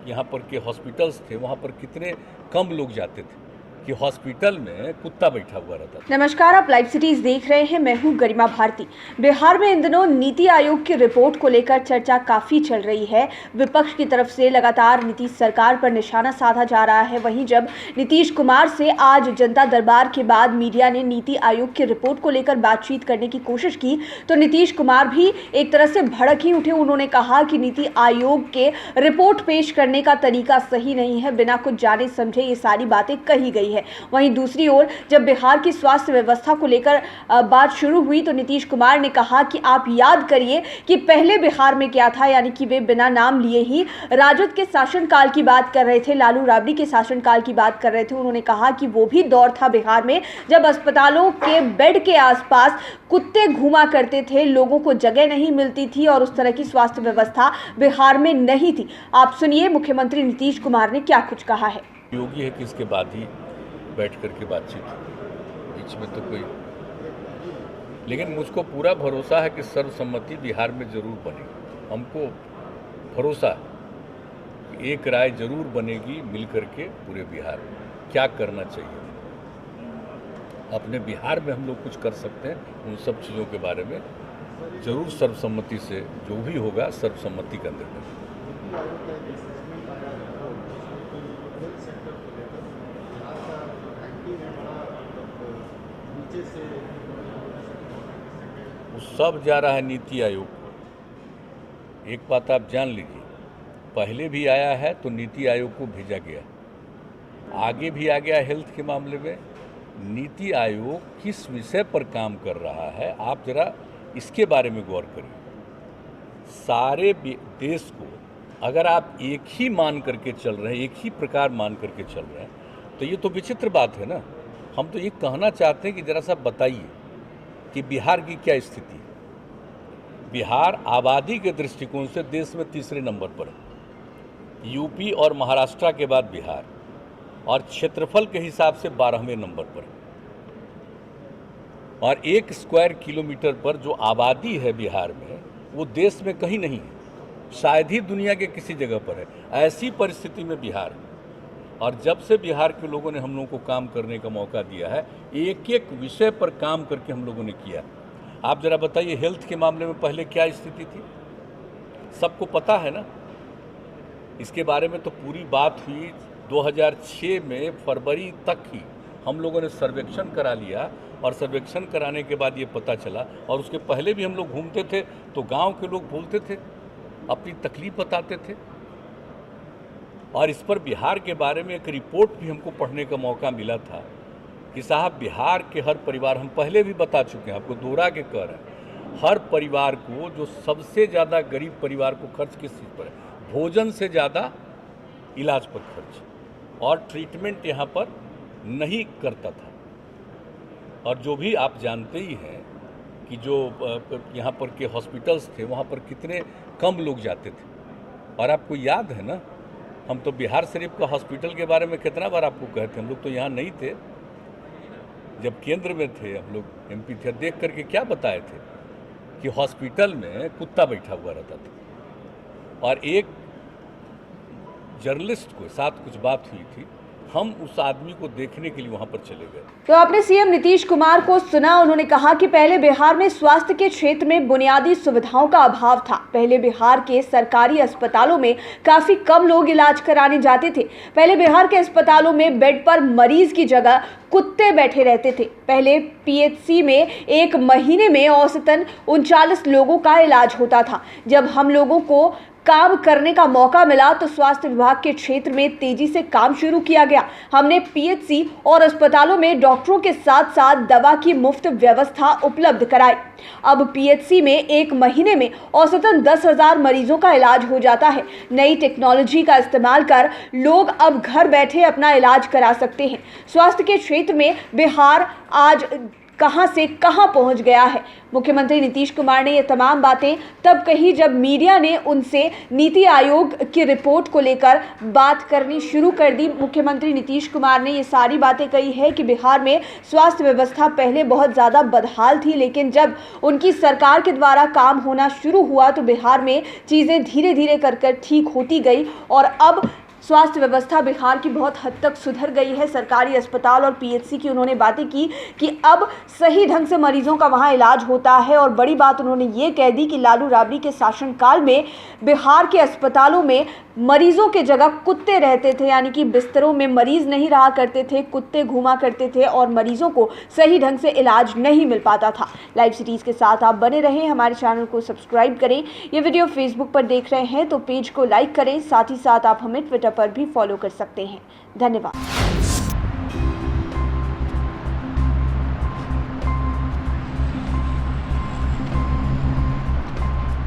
यहाँ पर के हॉस्पिटल्स थे वहाँ पर कितने कम लोग जाते थे कि हॉस्पिटल में कुत्ता बैठा हुआ रहता था। नमस्कार, आप लाइव सिटीज देख रहे हैं। मैं हूं गरिमा भारती। बिहार में इन दिनों नीति आयोग की रिपोर्ट को लेकर चर्चा काफी चल रही है। विपक्ष की तरफ से लगातार नीतीश सरकार पर निशाना साधा जा रहा है। वहीं जब नीतीश कुमार से आज जनता दरबार के बाद मीडिया ने नीति आयोग की रिपोर्ट को लेकर बातचीत करने की कोशिश की तो नीतीश कुमार भी एक तरह से भड़क ही उठे। उन्होंने कहा कि नीति आयोग के रिपोर्ट पेश करने का तरीका सही नहीं है, बिना कुछ जाने समझे ये सारी बातें कही गई है। वहीं दूसरी ओर जब बिहार की स्वास्थ्य व्यवस्था को लेकर बात शुरू हुई तो नीतीश कुमार ने कहा कि आप याद करिए कि पहले बिहार में क्या था, यानी कि वे बिना नाम लिए ही राजद के शासनकाल की बात कर रहे थे, लालू राबड़ी के शासनकाल की बात कर रहे थे। उन्होंने कहा कि वो भी दौर था बिहार में जब अस्पतालों के बेड के आसपास कुत्ते घूमा करते थे, लोगों को जगह नहीं मिलती थी और उस तरह की स्वास्थ्य व्यवस्था बिहार में नहीं थी। आप सुनिए मुख्यमंत्री नीतीश कुमार ने क्या कुछ कहा है। योगी है कि इसके बाद ही बैठ कर के बातचीत, बीच में तो कोई, लेकिन मुझको पूरा भरोसा है कि सर्वसम्मति बिहार में जरूर बनेगी। हमको भरोसा है कि एक राय जरूर बनेगी मिल करके पूरे बिहार में क्या करना चाहिए। अपने बिहार में हम लोग कुछ कर सकते हैं, उन सब चीज़ों के बारे में जरूर सर्वसम्मति से जो भी होगा सर्वसम्मति का निर्णय। वो सब जा रहा है नीति आयोग को। एक बात आप जान लीजिए, पहले भी आया है तो नीति आयोग को भेजा गया, आगे भी आ गया। हेल्थ के मामले में नीति आयोग किस विषय पर काम कर रहा है, आप जरा इसके बारे में गौर करिए। सारे देश को अगर आप एक ही मान करके चल रहे हैं, एक ही प्रकार मान करके चल रहे हैं, तो ये तो विचित्र बात है ना। हम तो ये कहना चाहते हैं कि जरा सा बताइए कि बिहार की क्या स्थिति है। बिहार आबादी के दृष्टिकोण से देश में तीसरे नंबर पर है, यूपी और महाराष्ट्र के बाद बिहार, और क्षेत्रफल के हिसाब से 12वें नंबर पर है। और 1 स्क्वायर किलोमीटर पर जो आबादी है बिहार में, वो देश में कहीं नहीं है, शायद ही दुनिया के किसी जगह पर है। ऐसी परिस्थिति में बिहार है, और जब से बिहार के लोगों ने हम लोगों को काम करने का मौका दिया है, एक एक विषय पर काम करके हम लोगों ने किया। आप जरा बताइए, हेल्थ के मामले में पहले क्या स्थिति थी, सबको पता है ना। इसके बारे में तो पूरी बात हुई 2006 में, फरवरी तक ही हम लोगों ने सर्वेक्षण करा लिया, और सर्वेक्षण कराने के बाद ये पता चला। और उसके पहले भी हम लोग घूमते थे तो गांव के लोग बोलते थे, अपनी तकलीफ बताते थे। और इस पर बिहार के बारे में एक रिपोर्ट भी हमको पढ़ने का मौका मिला था कि साहब बिहार के हर परिवार, हम पहले भी बता चुके हैं, आपको दोहरा के कह रहे हैं, हर परिवार को, जो सबसे ज़्यादा गरीब परिवार को खर्च किस चीज़ पर है, भोजन से ज़्यादा इलाज पर खर्च, और ट्रीटमेंट यहाँ पर नहीं करता था। और जो भी आप जानते ही हैं कि जो यहाँ पर के हॉस्पिटल्स थे वहाँ पर कितने कम लोग जाते थे। और आपको याद है ना, हम तो बिहार शरीफ का हॉस्पिटल के बारे में कितना बार आपको कहते, हम लोग तो यहाँ नहीं थे, जब केंद्र में थे, हम लोग एमपी थे, देख करके क्या बताए थे कि हॉस्पिटल में कुत्ता बैठा हुआ रहता था। और एक जर्नलिस्ट को साथ कुछ बात हुई थी, हम उस आदमी को देखने के लिए वहां पर चले गए। तो आपने सीएम नीतीश कुमार को सुना। उन्होंने कहा कि पहले बिहार में स्वास्थ्य के क्षेत्र में बुनियादी सुविधाओं का अभाव था। पहले बिहार के सरकारी अस्पतालों में काफी कम लोग इलाज कराने जाते थे। पहले बिहार के अस्पतालों में बेड पर मरीज की जगह कुत्ते बैठे रहते थे। पहले पीएचसी में एक महीने में औसतन 39 लोगों का इलाज होता था। जब हम लोगों को काम करने का मौका मिला तो स्वास्थ्य विभाग के क्षेत्र में तेजी से काम शुरू किया गया। हमने पीएचसी और अस्पतालों में डॉक्टरों के साथ साथ दवा की मुफ्त व्यवस्था उपलब्ध कराई। अब पीएचसी में एक महीने में औसतन 10,000 मरीजों का इलाज हो जाता है। नई टेक्नोलॉजी का इस्तेमाल कर लोग अब घर बैठे अपना इलाज करा सकते हैं। स्वास्थ्य के क्षेत्र में बिहार आज कहां से कहां पहुंच गया है। मुख्यमंत्री नीतीश कुमार ने ये तमाम बातें तब कही जब मीडिया ने उनसे नीति आयोग की रिपोर्ट को लेकर बात करनी शुरू कर दी। मुख्यमंत्री नीतीश कुमार ने ये सारी बातें कही है कि बिहार में स्वास्थ्य व्यवस्था पहले बहुत ज़्यादा बदहाल थी, लेकिन जब उनकी सरकार के द्वारा काम होना शुरू हुआ तो बिहार में चीज़ें धीरे धीरे कर ठीक होती गई और अब स्वास्थ्य व्यवस्था बिहार की बहुत हद तक सुधर गई है। सरकारी अस्पताल और पीएचसी की उन्होंने बातें की कि अब सही ढंग से मरीजों का वहां इलाज होता है और बड़ी बात उन्होंने ये कह दी कि लालू राबड़ी के शासनकाल में बिहार के अस्पतालों में मरीजों के जगह कुत्ते रहते थे, यानी कि बिस्तरों में मरीज नहीं रहा करते थे, कुत्ते घूमा करते थे और मरीजों को सही ढंग से इलाज नहीं मिल पाता था। लाइव सीरीज के साथ आप बने रहें, हमारे चैनल को सब्सक्राइब करें। ये वीडियो फेसबुक पर देख रहे हैं तो पेज को लाइक करें, साथ ही साथ आप हमें ट्विटर पर भी फॉलो कर सकते हैं। धन्यवाद।